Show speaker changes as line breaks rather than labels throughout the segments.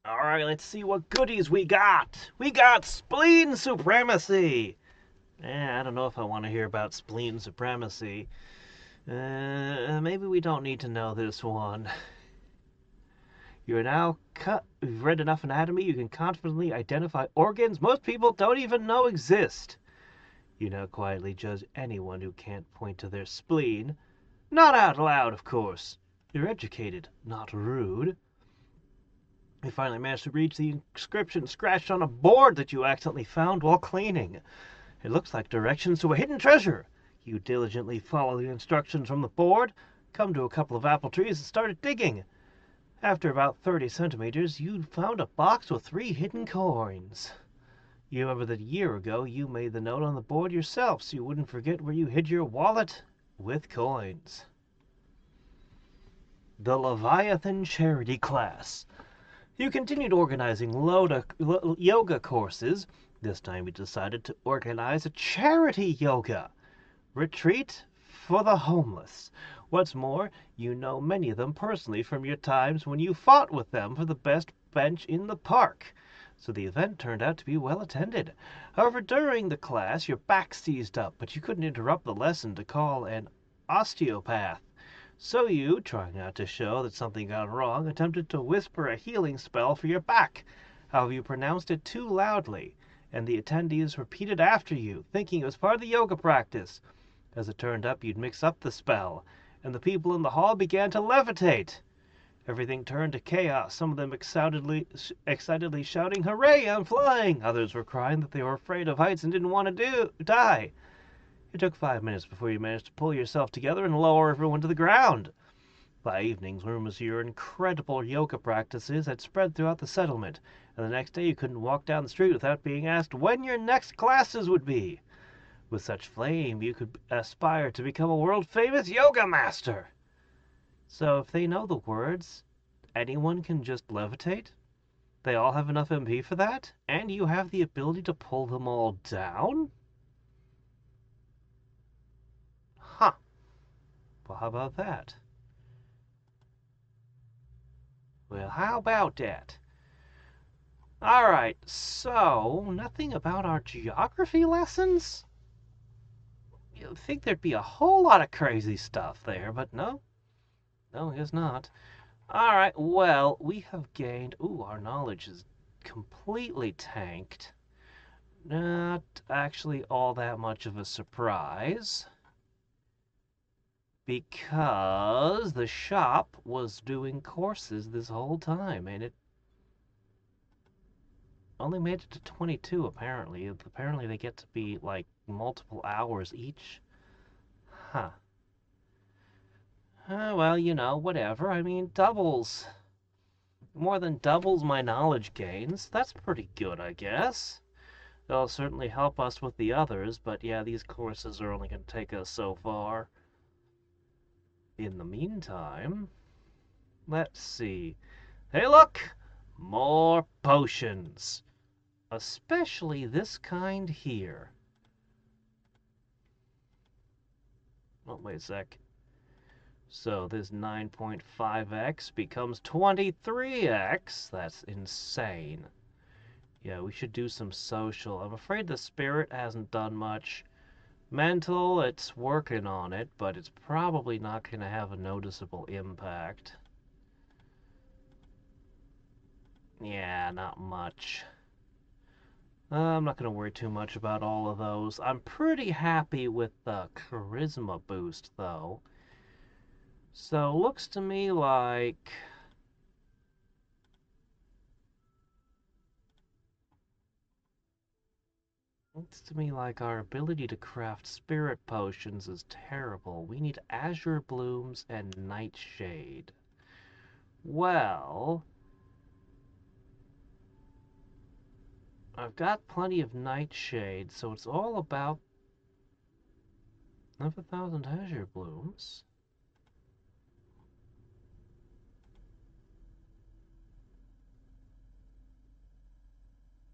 Alright, let's see what goodies we got. We got spleen supremacy. I don't know if I want to hear about spleen supremacy. Maybe we don't need to know this one. You've read enough anatomy, you can confidently identify organs most people don't even know exist. You now quietly judge anyone who can't point to their spleen. Not out loud, of course. You're educated, not rude. You finally managed to read the inscription scratched on a board that you accidentally found while cleaning. It looks like directions to a hidden treasure. You diligently follow the instructions from the board, come to a couple of apple trees, and started digging. After about 30 centimeters, you found a box with 3 hidden coins. You remember that a year ago you made the note on the board yourself so you wouldn't forget where you hid your wallet with coins. The Leviathan Charity Class. You continued organizing yoga courses. This time you decided to organize a charity yoga retreat for the homeless. What's more, you know many of them personally from your times when you fought with them for the best bench in the park. So the event turned out to be well attended. However, during the class, your back seized up, but you couldn't interrupt the lesson to call an osteopath. So you, trying not to show that something got wrong, attempted to whisper a healing spell for your back. However, you pronounced it too loudly, and the attendees repeated after you, thinking it was part of the yoga practice. As it turned out, you'd mix up the spell, and the people in the hall began to levitate. Everything turned to chaos, some of them excitedly shouting, "Hooray, I'm flying!" Others were crying that they were afraid of heights and didn't want to die. It took 5 minutes before you managed to pull yourself together and lower everyone to the ground. By evening, rumors of your incredible yoga practices had spread throughout the settlement, and the next day you couldn't walk down the street without being asked when your next classes would be. With such flame, you could aspire to become a world-famous yoga master. So if they know the words, anyone can just levitate? They all have enough MP for that? And you have the ability to pull them all down? Huh. Well, how about that? Well, how about that? Alright, so, nothing about our geography lessons? You'd think there'd be a whole lot of crazy stuff there, but no. No, I guess not. Alright, well, we have gained... Ooh, our knowledge is completely tanked. Not actually all that much of a surprise. Because the shop was doing courses this whole time, and it only made it to 22, apparently. Apparently they get to be, like, multiple hours each. Huh. Well, you know, whatever. I mean, doubles. More than doubles my knowledge gains. That's pretty good, I guess. They'll certainly help us with the others, but yeah, these courses are only going to take us so far. In the meantime, let's see. Hey, look! More potions. Especially this kind here. Oh, wait a sec. So this 9.5x becomes 23x. That's insane. Yeah, we should do some social. I'm afraid the spirit hasn't done much. Mental, it's working on it, but it's probably not going to have a noticeable impact. Yeah, not much. I'm not going to worry too much about all of those. I'm pretty happy with the charisma boost, though. So, looks to me like... Looks to me like our ability to craft spirit potions is terrible. We need azure blooms and nightshade. Well... I've got plenty of nightshade, so it's all about 11,000 azure blooms.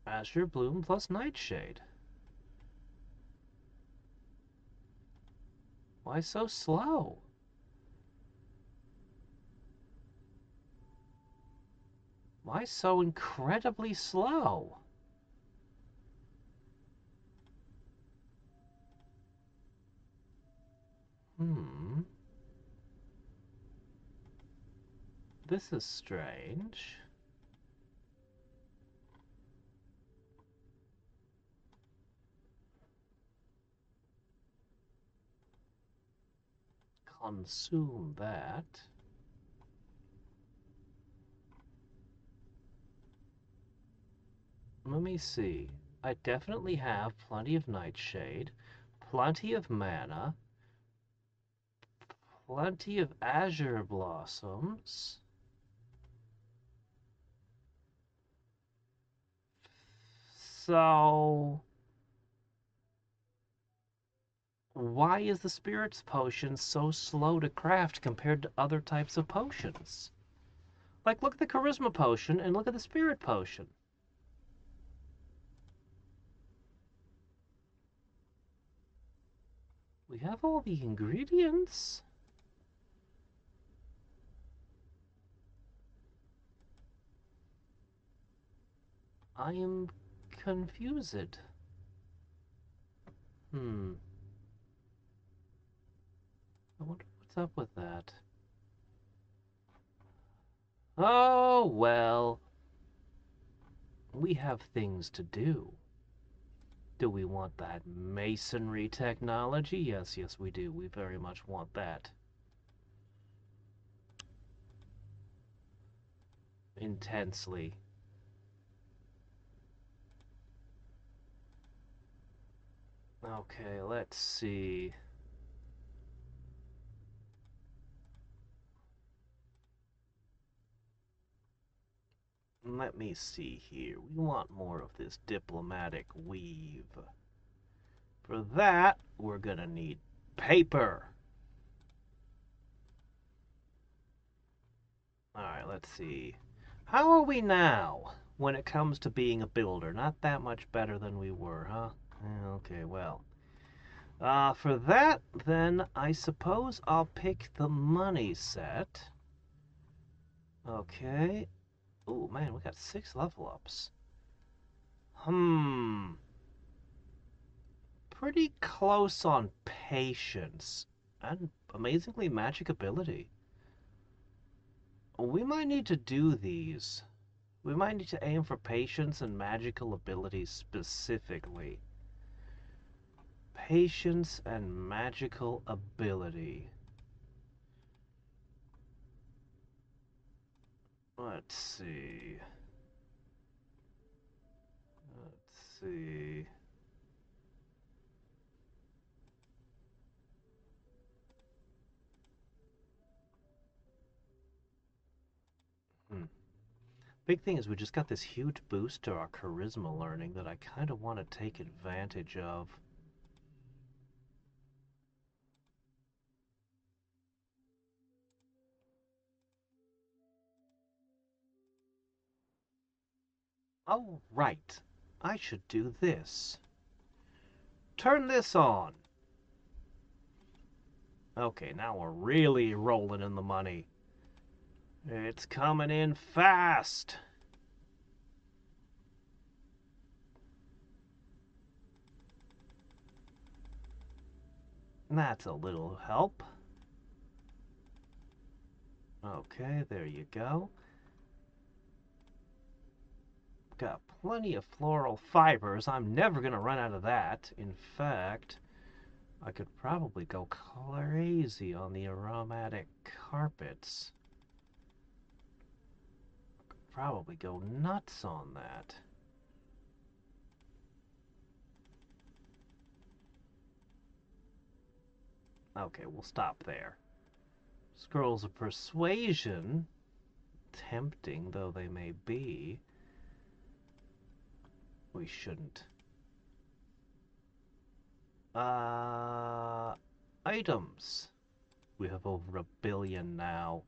Azure bloom plus nightshade. Why so slow? Why so incredibly slow? Hmm. This is strange. Consume that. Let me see. I definitely have plenty of nightshade, plenty of mana, plenty of azure blossoms. So, why is the spirits potion so slow to craft compared to other types of potions? Like, look at the charisma potion and look at the spirit potion. We have all the ingredients. I am confused. Hmm. I wonder what's up with that. Oh, well. We have things to do. Do we want that masonry technology? Yes, yes, we do. We very much want that. Intensely. Okay, let's see. Let me see here. We want more of this diplomatic weave. For that, we're gonna need paper. Alright, let's see. How are we now when it comes to being a builder? Not that much better than we were, huh? Okay, well. For that, then, I suppose I'll pick the money set. Okay. Oh, man, we got 6 level ups. Pretty close on patience. And amazingly magic ability. We might need to do these. We might need to aim for patience and magical abilities specifically. Patience and magical ability. Let's see. Let's see. Hmm. Big thing is we just got this huge boost to our charisma learning that I kind of want to take advantage of. Oh, right. I should do this. Turn this on. Okay, now we're really rolling in the money. It's coming in fast. That's a little help. Okay, there you go. Got plenty of floral fibers. I'm never going to run out of that. In fact, I could probably go crazy on the aromatic carpets. Probably go nuts on that. Okay, we'll stop there. Scrolls of Persuasion, tempting though they may be, we shouldn't. Uh, Items. We have over 1 billion now.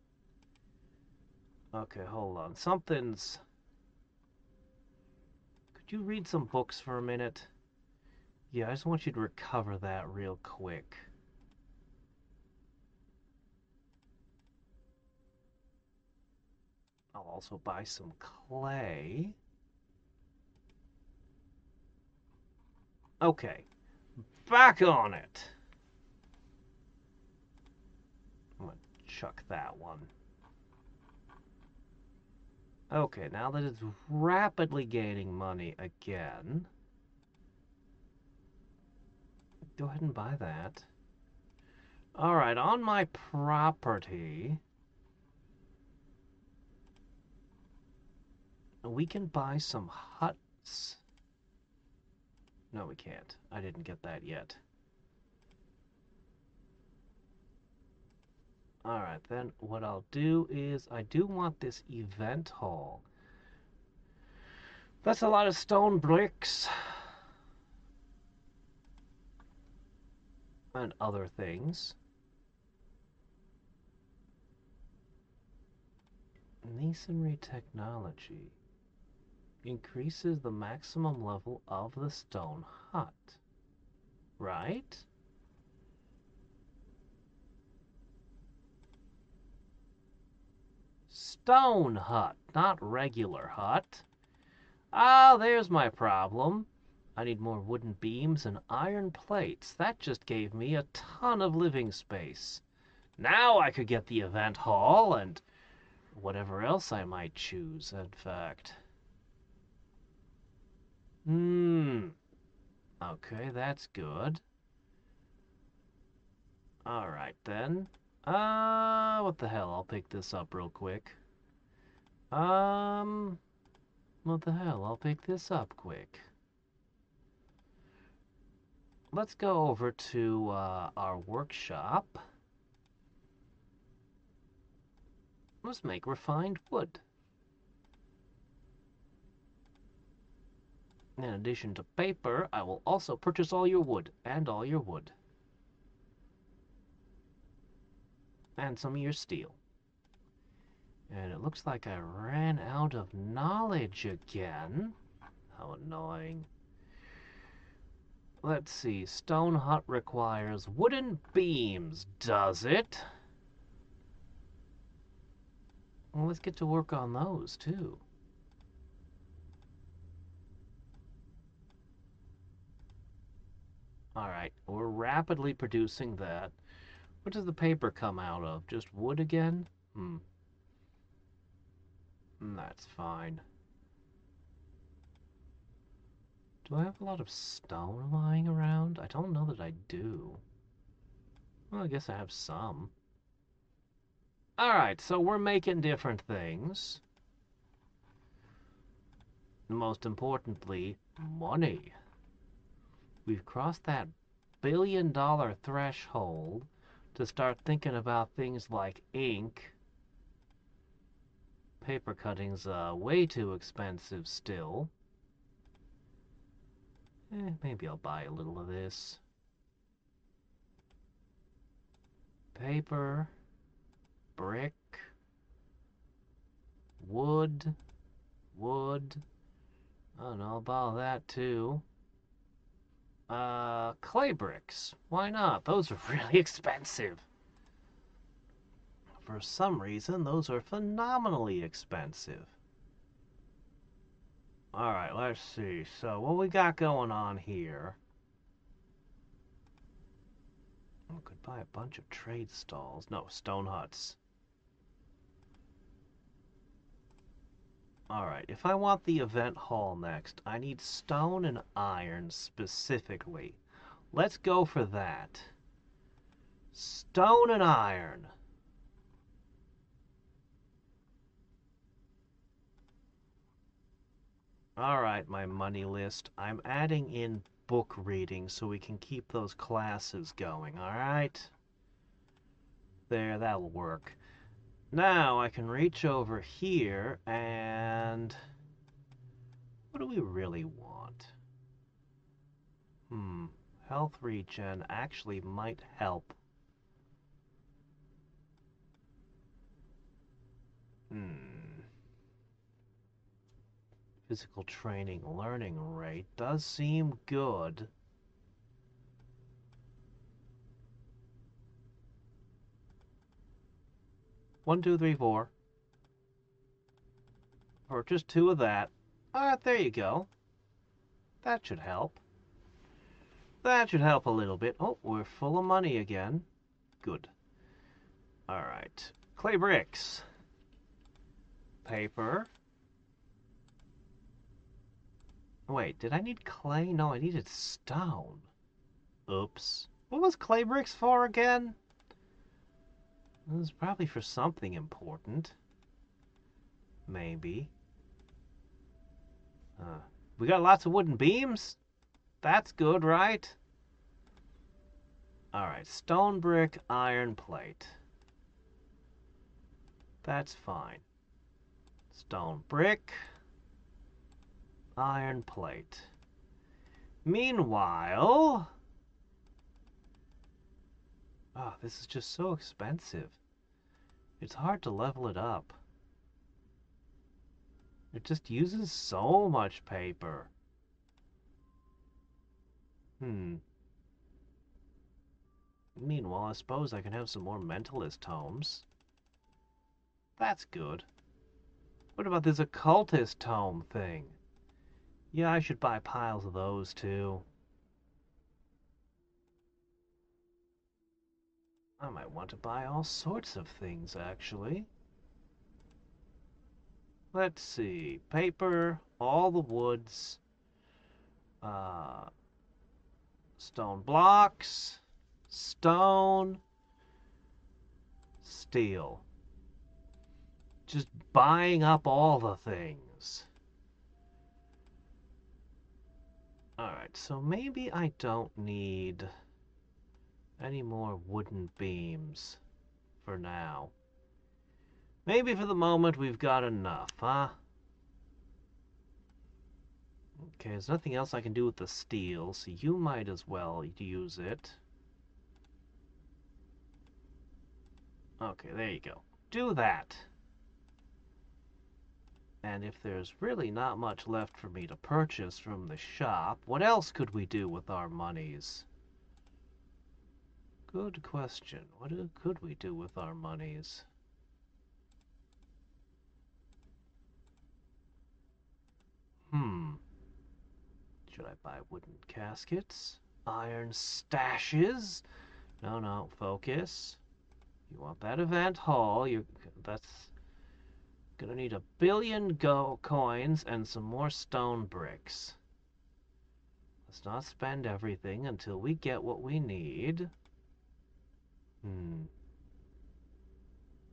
Okay, hold on. Something's... Could you read some books for a minute? Yeah, I just want you to recover that real quick. Oh, also buy some clay. Okay, back on it. I'm gonna chuck that one. Okay, now that it's rapidly gaining money again, go ahead and buy that. Alright, on my property, we can buy some huts. No, we can't. I didn't get that yet. Alright, then what I'll do is I do want this event hall. That's a lot of stone bricks and other things. Masonry technology increases the maximum level of the stone hut, right? Stone hut, not regular hut. Ah, there's my problem. I need more wooden beams and iron plates. That just gave me a ton of living space. Now I could get the event hall and whatever else I might choose, in fact. Okay, that's good. Alright then. What the hell? I'll pick this up real quick. What the hell? I'll pick this up quick. Let's go over to our workshop. Let's make refined wood. In addition to paper, I will also purchase all your wood, and all your wood. And some of your steel. And it looks like I ran out of knowledge again. How annoying. Let's see, stone hut requires wooden beams, does it? Well, let's get to work on those, too. Alright, we're rapidly producing that. What does the paper come out of? Just wood again? That's fine. Do I have a lot of stone lying around? I don't know that I do. Well, I guess I have some. Alright, so we're making different things. Most importantly, money. We've crossed that billion-dollar threshold to start thinking about things like ink. Paper cutting's way too expensive still. Maybe I'll buy a little of this. Paper, brick, wood. I don't know, I'll buy that too. Clay bricks. Why not? Those are really expensive. For some reason, those are phenomenally expensive. Alright, let's see. So, what we got going on here? We could buy a bunch of trade stalls. No, stone huts. Alright, if I want the event hall next, I need stone and iron specifically. Let's go for that. Stone and iron. Alright, my money list. I'm adding in book reading so we can keep those classes going, alright? There, that'll work. Now I can reach over here and... what do we really want? Health regen actually might help. Physical training learning rate does seem good. One, two, three, four. Purchase 2 of that. Alright, there you go. That should help. That should help a little bit. Oh, we're full of money again. Good. Alright. Clay bricks. Paper. Wait, did I need clay? No, I needed stone. Oops. What was clay bricks for again? It was probably for something important. Maybe. We got lots of wooden beams? That's good, right? Alright, stone brick, iron plate. That's fine. Stone brick, iron plate. Meanwhile... Oh, this is just so expensive. It's hard to level it up. It just uses so much paper. Meanwhile, I suppose I can have some more mentalist tomes. That's good. What about this occultist tome thing? Yeah, I should buy piles of those too. I might want to buy all sorts of things, actually. Let's see. Paper, all the woods, stone blocks, stone, steel. Just buying up all the things. Alright, so maybe I don't need any more wooden beams for now. Maybe for the moment we've got enough, huh? Okay, there's nothing else I can do with the steel, so you might as well use it. Okay, there you go. Do that. And if there's really not much left for me to purchase from the shop, what else could we do with our monies? Good question. What could we do with our monies? Should I buy wooden caskets? Iron stashes? No, focus. You want that event hall, that's gonna need 1 billion coins and some more stone bricks. Let's not spend everything until we get what we need.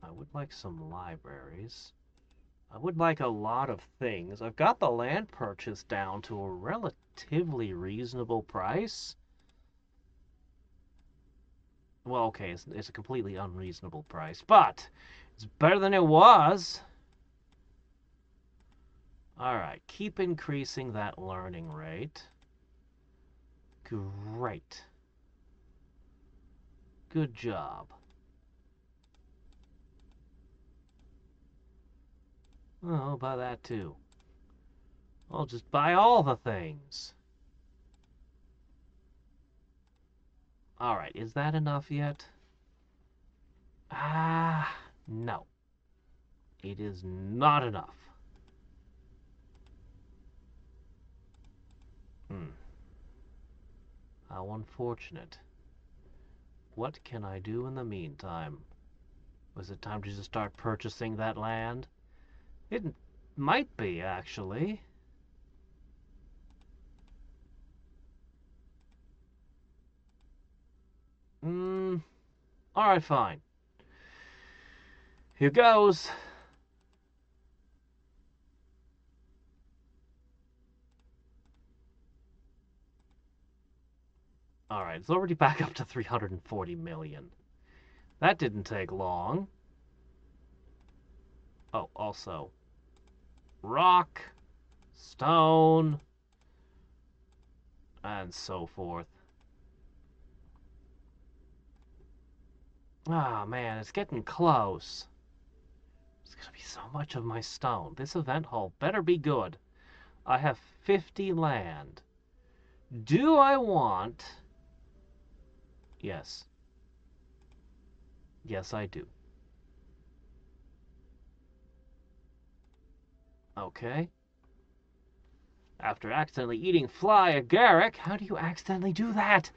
I would like some libraries. I would like a lot of things. I've got the land purchase down to a relatively reasonable price. Well, okay, it's a completely unreasonable price, but it's better than it was. Alright, keep increasing that learning rate. Great. Good job. Oh, I'll buy that too. I'll just buy all the things. Alright, is that enough yet? No. It is not enough. How unfortunate. What can I do in the meantime? Was it time to just start purchasing that land? It might be, actually. Alright, fine. Here goes. Alright, it's already back up to 340 million. That didn't take long. Oh, also, rock, stone, and so forth. Ah, man, it's getting close. There's gonna be so much of my stone. This event hall better be good. I have 50 land. Do I want... Yes. Yes, I do. Okay. After accidentally eating fly agaric, how do you accidentally do that?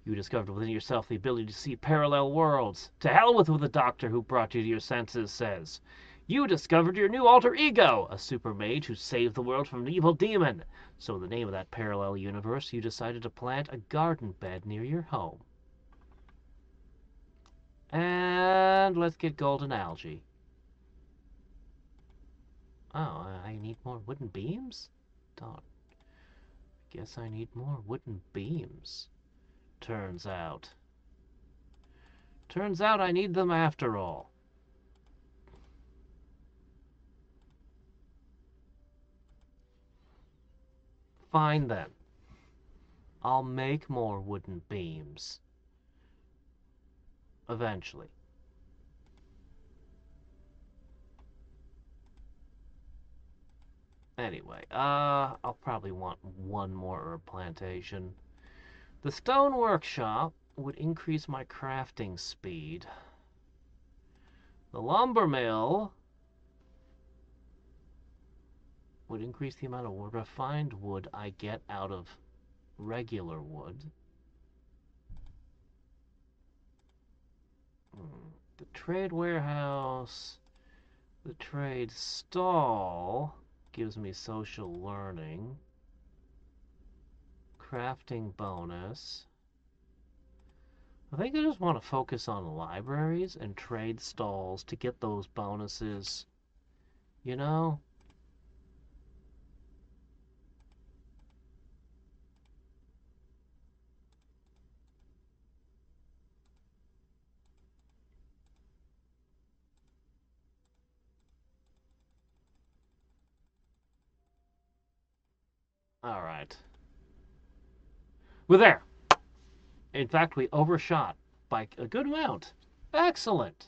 You discovered within yourself the ability to see parallel worlds. To hell with what the doctor who brought you to your senses says. You discovered your new alter ego, a super mage who saved the world from an evil demon. So in the name of that parallel universe, you decided to plant a garden bed near your home. And let's get golden algae. Oh, I need more wooden beams? Darn. Guess I need more wooden beams. Turns out I need them after all. Fine then. I'll make more wooden beams. Eventually. Anyway, I'll probably want one more herb plantation. The stone workshop would increase my crafting speed. The lumber mill would increase the amount of refined wood I get out of regular wood. The trade warehouse, the trade stall gives me social learning. Crafting bonus. I think I just want to focus on libraries and trade stalls to get those bonuses. You know? Alright. We're there! In fact, we overshot by a good amount. Excellent!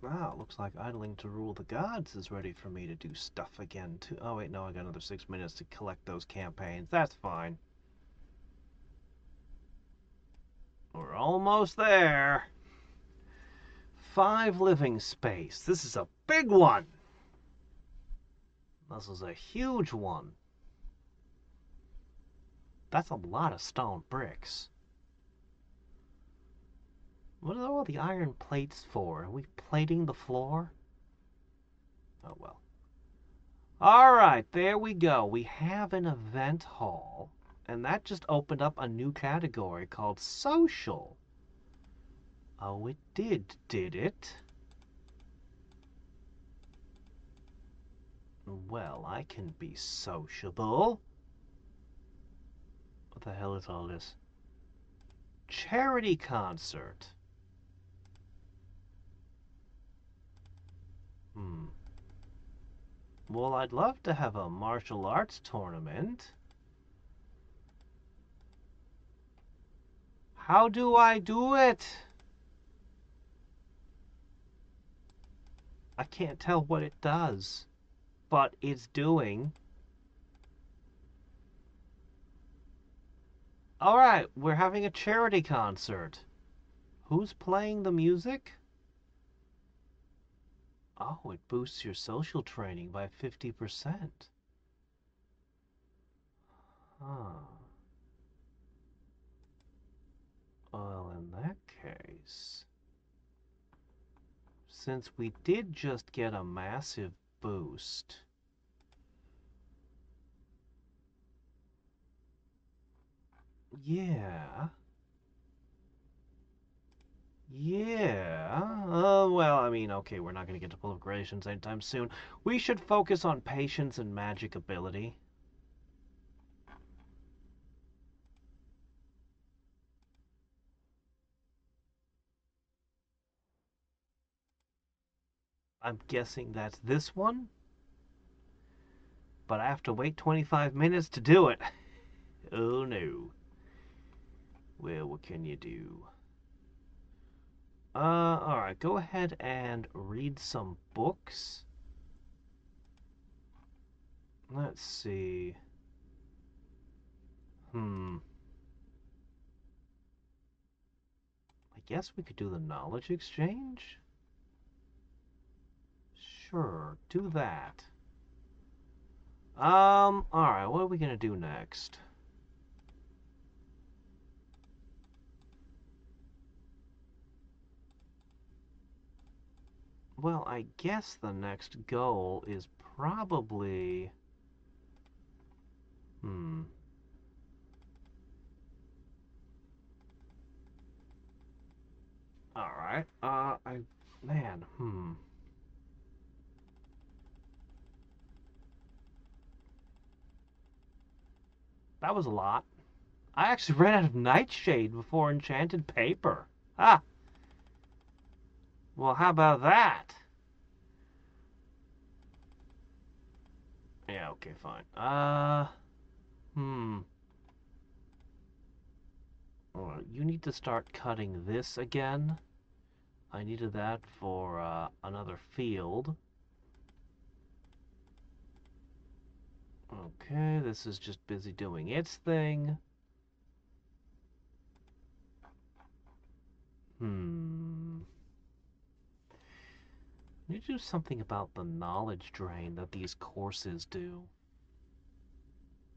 Wow, looks like idling to rule the gods is ready for me to do stuff again too. Oh wait, no, I got another 6 minutes to collect those campaigns. That's fine. We're almost there. 5 living space. This is a big one. This is a huge one. That's a lot of stone bricks. What are all the iron plates for? Are we plating the floor? Oh well. Alright, there we go. We have an event hall. And that just opened up a new category called social. Oh, it did it? Well, I can be sociable. What the hell is all this? Charity concert. Well, I'd love to have a martial arts tournament. How do I do it? I can't tell what it does, but it's doing. Alright, we're having a charity concert. Who's playing the music? Oh, it boosts your social training by 50%. Huh. Well, in that case, since we did just get a massive boost, yeah, well, I mean, okay, we're not going to get to proliferations anytime soon. We should focus on patience and magic ability. I'm guessing that's this one, but I have to wait 25 minutes to do it. Oh no. Well, what can you do? Alright, go ahead and read some books. Let's see. I guess we could do the knowledge exchange? Sure, do that. Alright, what are we gonna do next? Well, I guess the next goal is probably... Hmm. Alright, Man, That was a lot. I actually ran out of nightshade before enchanted paper. Ah, well, how about that? Yeah, okay, fine. Hmm. Well, you need to start cutting this again. I needed that for another field. Okay, this is just busy doing its thing. Hmm. I need to do something about the knowledge drain that these courses do.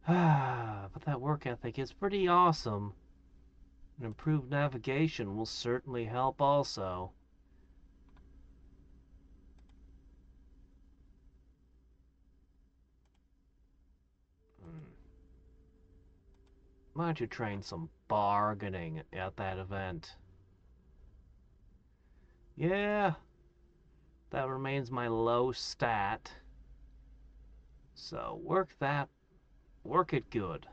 Ah, but that work ethic is pretty awesome. And improved navigation will certainly help also. Hmm. Why don't you train some bargaining at that event? Yeah, that remains my low stat. So work it good.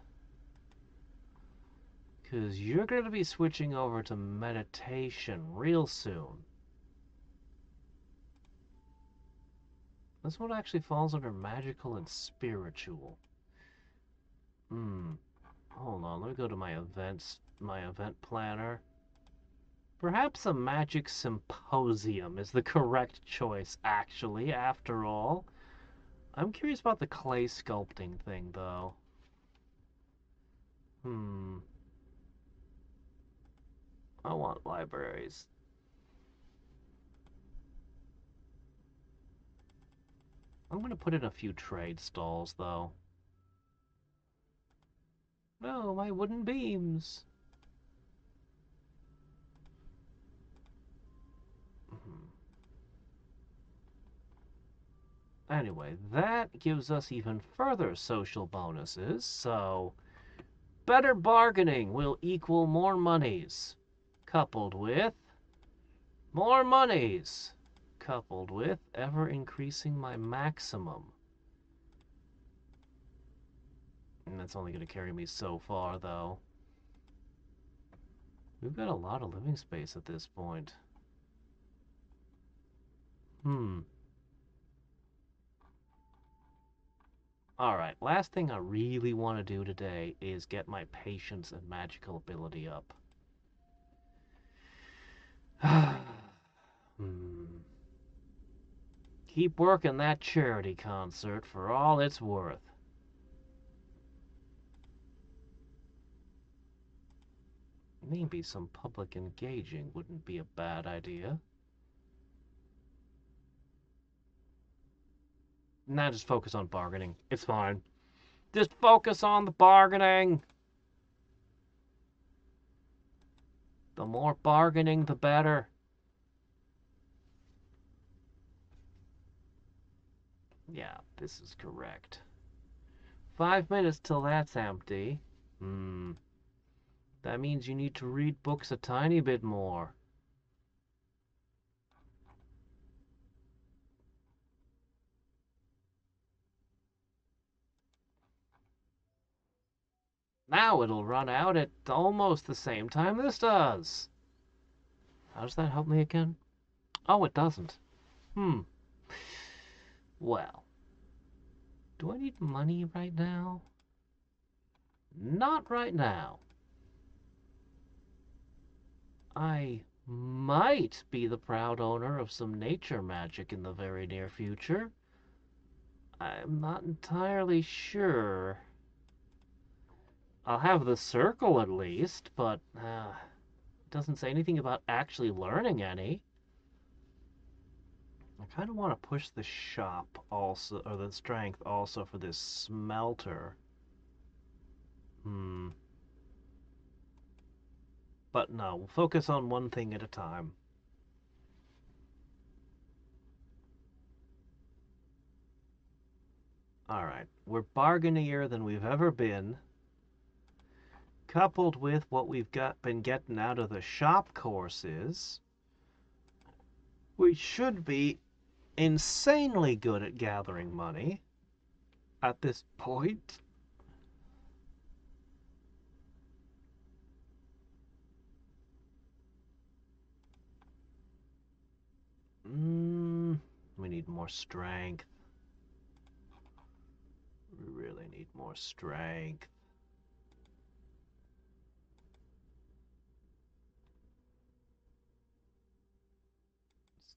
Because you're going to be switching over to meditation real soon. This one actually falls under magical and spiritual. Hmm. Hold on, let me go to my event planner. Perhaps a magic symposium is the correct choice, actually, after all. I'm curious about the clay sculpting thing, though. Hmm. I want libraries. I'm gonna put in a few trade stalls, though. No, my wooden beams. Hmm. Anyway, that gives us even further social bonuses, so better bargaining will equal more monies, coupled with more monies, coupled with ever increasing my maximum. And that's only going to carry me so far, though. We've got a lot of living space at this point. Hmm. Alright, last thing I really want to do today is get my patience and magical ability up. Hmm. Keep working that charity concert for all it's worth. Maybe some public engaging wouldn't be a bad idea. Nah, just focus on bargaining. It's fine. Just focus on the bargaining. The more bargaining, the better. Yeah, this is correct. 5 minutes till that's empty. Hmm. That means you need to read books a tiny bit more. Now it'll run out at almost the same time this does. How does that help me again? Oh, it doesn't. Hmm. Well, do I need money right now? Not right now. I might be the proud owner of some nature magic in the very near future. I'm not entirely sure. I'll have the circle at least, but it doesn't say anything about actually learning any. I kind of want to push the shop also, or the strength also for this smelter. Hmm. But no, we'll focus on one thing at a time. Alright, we're bargainier than we've ever been. Coupled with what we've been getting out of the shop courses, we should be insanely good at gathering money at this point. We need more strength. We really need more strength.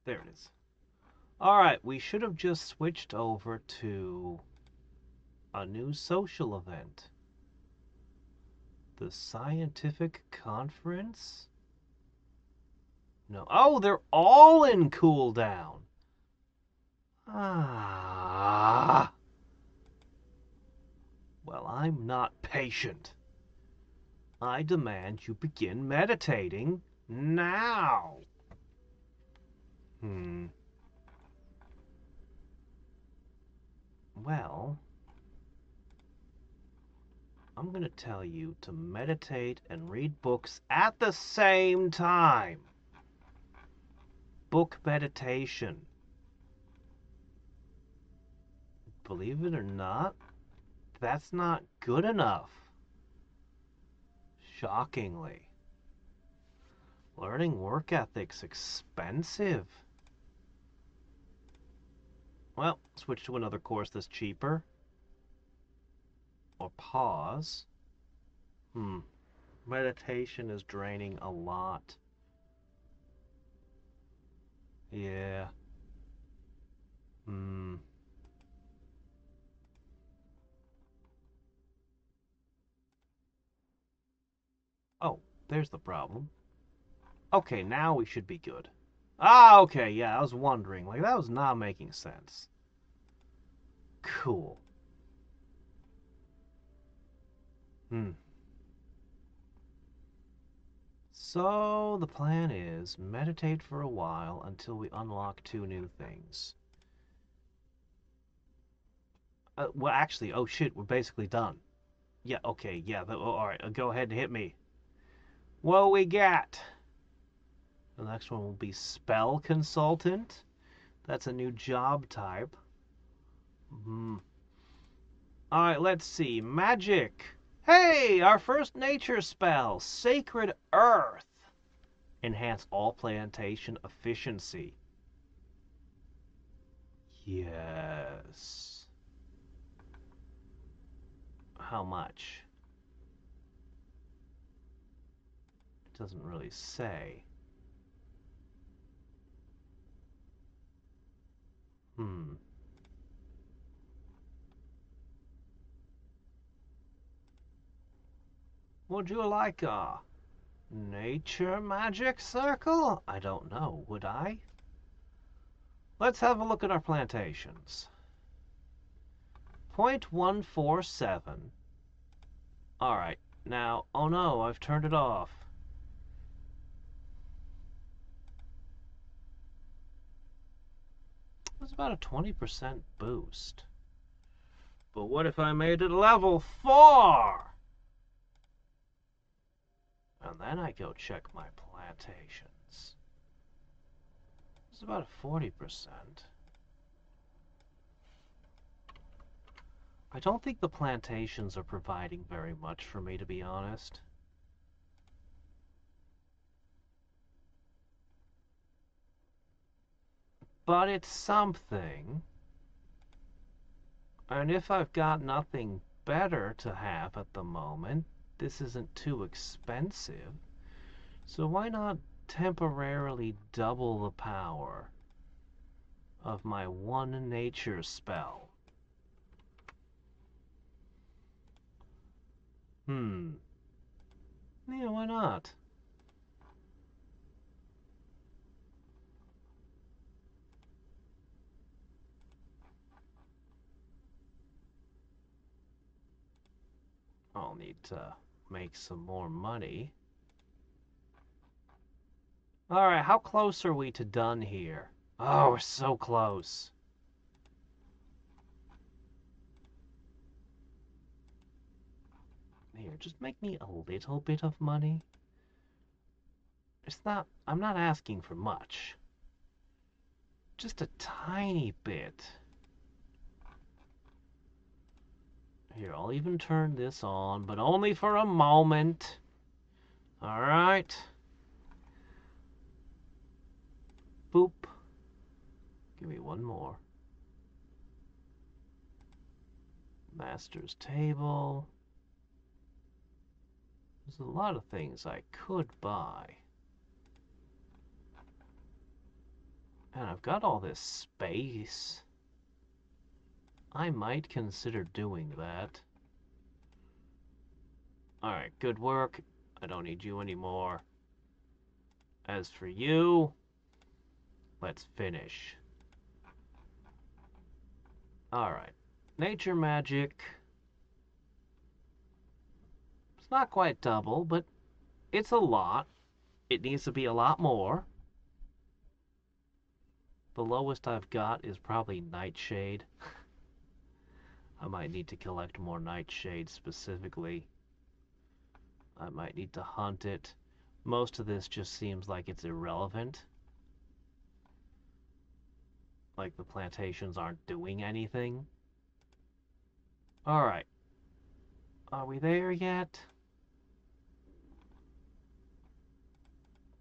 There it is. Alright, we should have just switched over to a new social event. The scientific conference? No. Oh, they're all in cooldown. Ah. Well, I'm not patient. I demand you begin meditating now. Well, I'm going to tell you to meditate and read books at the same time. Book meditation. Believe it or not, that's not good enough. Shockingly. Learning work ethic's expensive. Well, switch to another course that's cheaper. Or pause. Meditation is draining a lot. Yeah. Oh, there's the problem. Okay, now we should be good. Ah, okay, yeah, I was wondering. Like, that was not making sense. Cool. So, the plan is meditate for a while until we unlock 2 new things. Well, actually, oh shit, we're basically done. Yeah, okay, yeah, alright, go ahead and hit me. What we got? The next one will be Spell Consultant. That's a new job type. Alright, let's see. Magic. Hey, our first nature spell, Sacred Earth. Enhance all plantation efficiency. Yes. How much? It doesn't really say. Would you like a nature magic circle? I don't know, would I? Let's have a look at our plantations. 0.147. Alright, now, oh no, I've turned it off. It was about a 20% boost. But what if I made it level 4? And then I go check my plantations. It's about 40%. I don't think the plantations are providing very much for me, to be honest. But it's something. And if I've got nothing better to have at the moment, this isn't too expensive. So why not temporarily double the power of my one nature spell? Yeah, why not? I'll need to make some more money. Alright, how close are we to done here? Oh, we're so close. Here, just make me a little bit of money. I'm not asking for much. Just a tiny bit. Here, I'll even turn this on, but only for a moment. Alright. Boop. Give me one more. Master's table. There's a lot of things I could buy. And I've got all this space. I might consider doing that. Alright, good work. I don't need you anymore. As for you, let's finish. Alright, nature magic. It's not quite double, but it's a lot. It needs to be a lot more. The lowest I've got is probably Nightshade. I might need to collect more Nightshade specifically. I might need to hunt it. Most of this just seems like it's irrelevant. Like the plantations aren't doing anything. Alright. Are we there yet?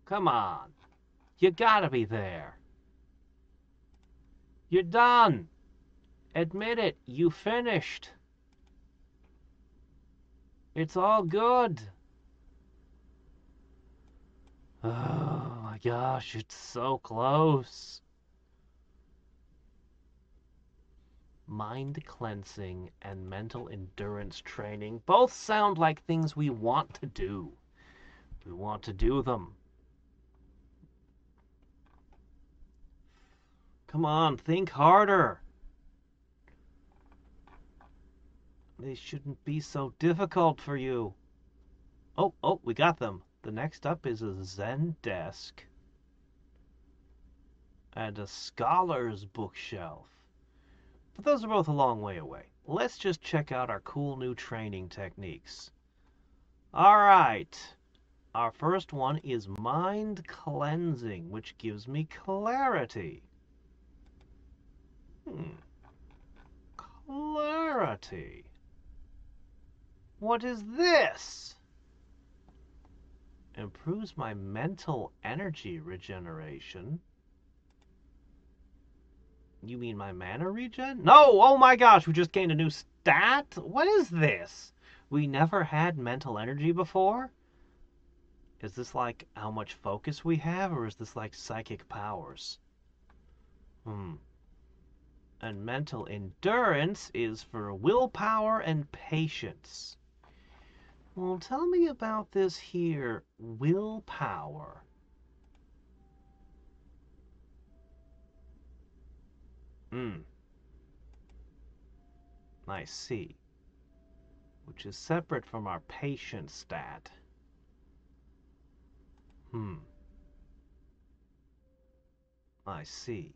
Come on. You gotta be there. You're done. Admit it. You finished. It's all good. Oh my gosh, it's so close. Mind cleansing and mental endurance training both sound like things we want to do. We want to do them. Come on, think harder. They shouldn't be so difficult for you. Oh, we got them. The next up is a Zen desk and a scholar's bookshelf. But those are both a long way away. Let's just check out our cool new training techniques. Alright. Our first one is mind cleansing, which gives me clarity. Clarity. What is this? Improves my mental energy regeneration. You mean my mana regen? No! Oh my gosh, we just gained a new stat? What is this? We never had mental energy before? Is this like how much focus we have, or is this like psychic powers? And mental endurance is for willpower and patience. Well, tell me about this here willpower. I see. Which is separate from our patience stat. I see.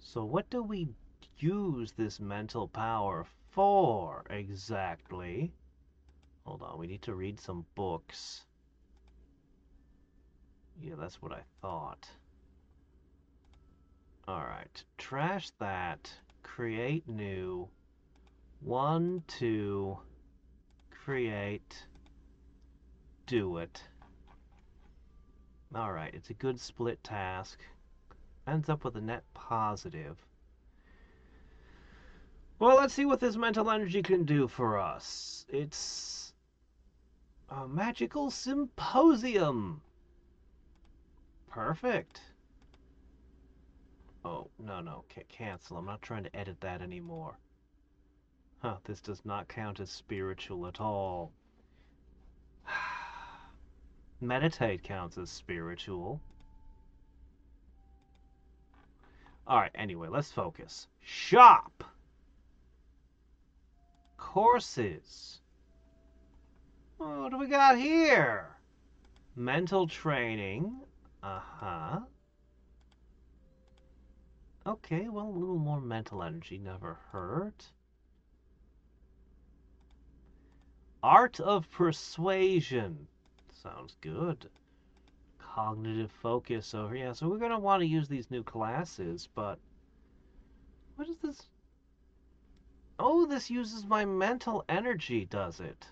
So what do we use this mental power for exactly? Hold on, we need to read some books. Yeah, that's what I thought. Alright, trash that, create new, 1, 2, create, do it. Alright, it's a good split task. Ends up with a net positive. Well, let's see what this mental energy can do for us. It's a magical symposium. Perfect. Oh, no, cancel. I'm not trying to edit that anymore. This does not count as spiritual at all. Meditate counts as spiritual. Alright, anyway, let's focus. Shop! Courses. What do we got here? Mental training. Uh-huh. Okay, well, a little more mental energy never hurt. Art of persuasion. Sounds good. Cognitive focus over. Yeah, so we're going to want to use these new classes, but what is this? Oh, this uses my mental energy, does it?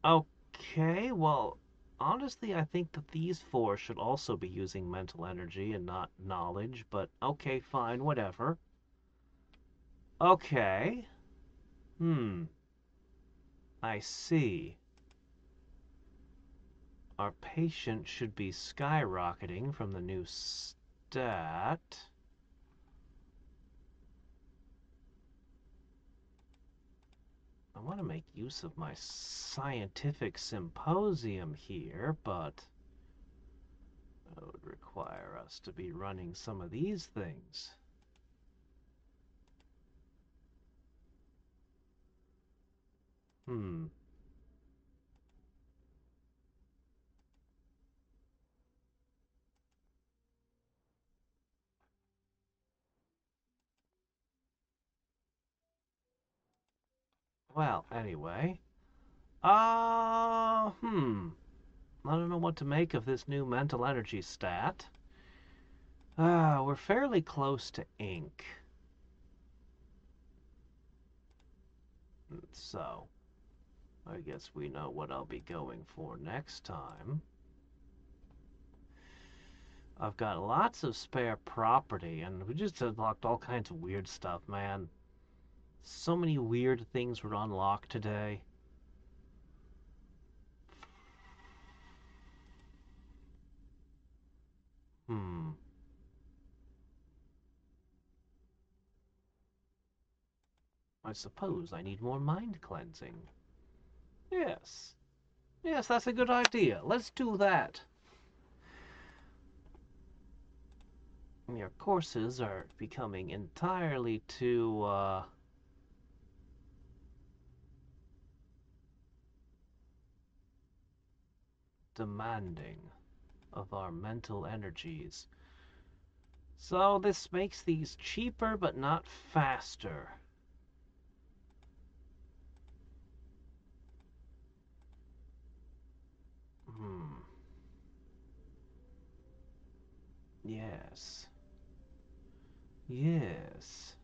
Okay, well, honestly, I think that these four should also be using mental energy and not knowledge, but okay, fine, whatever. Okay. I see. Our patient should be skyrocketing from the new stat. I want to make use of my scientific symposium here, but that would require us to be running some of these things. Hmm. Well, anyway. I don't know what to make of this new mental energy stat. We're fairly close to ink. So, I guess we know what I'll be going for next time. I've got lots of spare property, and we just unlocked all kinds of weird stuff, man. So many weird things were unlocked today. Hmm. I suppose I need more mind cleansing. Yes. Yes, that's a good idea. Let's do that. Your courses are becoming entirely too, demanding of our mental energies. So this makes these cheaper but not faster. Hmm. Yes. Yes.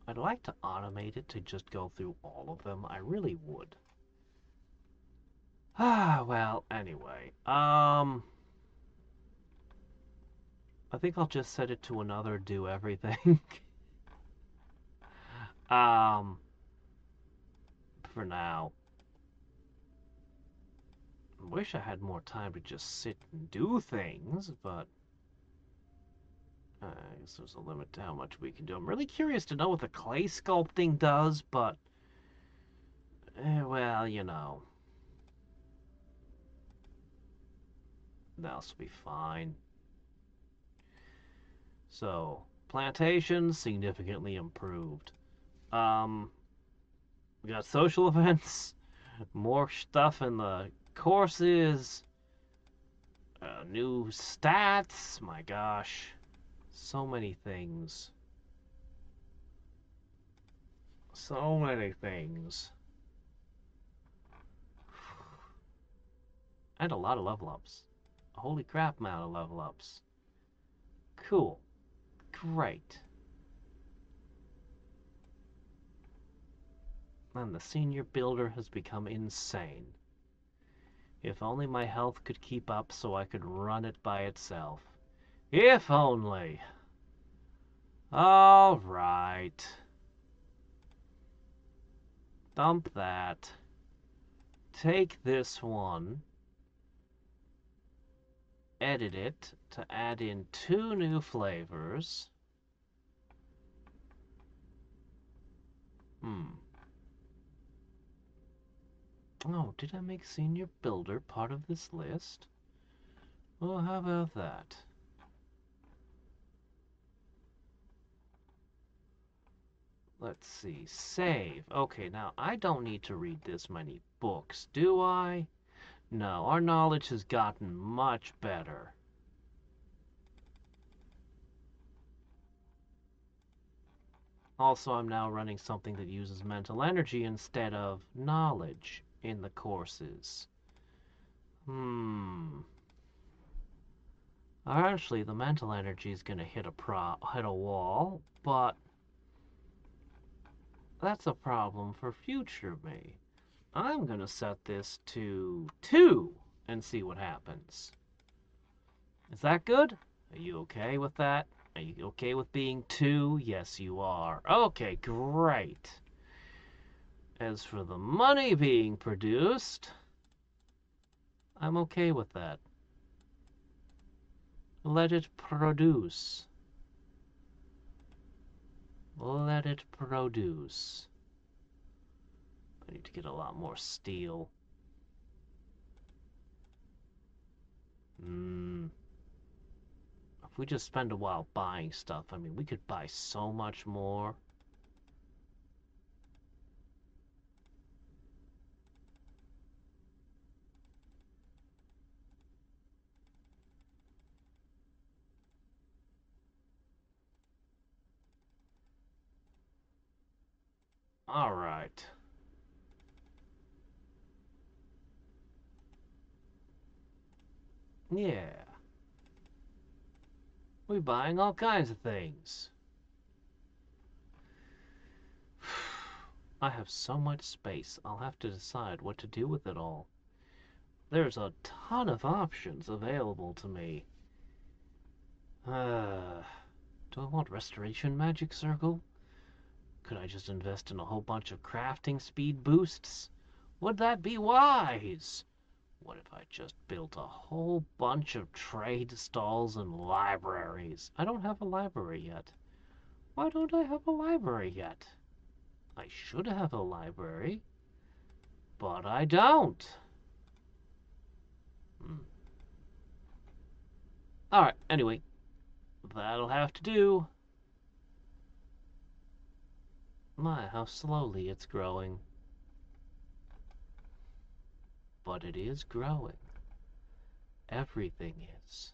I'd like to automate it to just go through all of them. I really would. Well, anyway. I think I'll just set it to another do everything. um, for now. I wish I had more time to just sit and do things, but I guess there's a limit to how much we can do. I'm really curious to know what the clay sculpting does, but, well, you know, that'll be fine. So, plantations significantly improved. We got social events, more stuff in the courses, new stats. My gosh, so many things. So many things. And a lot of level ups. Holy crap amount of level ups. Cool. Great. And the senior builder has become insane. If only my health could keep up so I could run it by itself. If only. All right. Dump that. Take this one. Edit it to add in 2 new flavors. Oh, did I make Senior Builder part of this list? Well, how about that? Let's see. Save. Okay, now I don't need to read this many books, do I? No, our knowledge has gotten much better. Also, I'm now running something that uses mental energy instead of knowledge in the courses. Actually, the mental energy is going to hit a wall, but that's a problem for future me. I'm going to set this to 2 and see what happens. Is that good? Are you okay with that? Are you okay with being 2? Yes, you are. Okay, great. As for the money being produced, I'm okay with that. Let it produce. Let it produce. I need to get a lot more steel. If we just spend a while buying stuff, I mean, we could buy so much more. All right. Yeah. We're buying all kinds of things. I have so much space, I'll have to decide what to do with it all. There's a ton of options available to me. Do I want Restoration Magic Circle? Could I just invest in a whole bunch of crafting speed boosts? Would that be wise? What if I just built a whole bunch of trade stalls and libraries? I don't have a library yet. Why don't I have a library yet? I should have a library, but I don't. Alright, anyway, that'll have to do. My, how slowly it's growing. But it is growing. Everything is.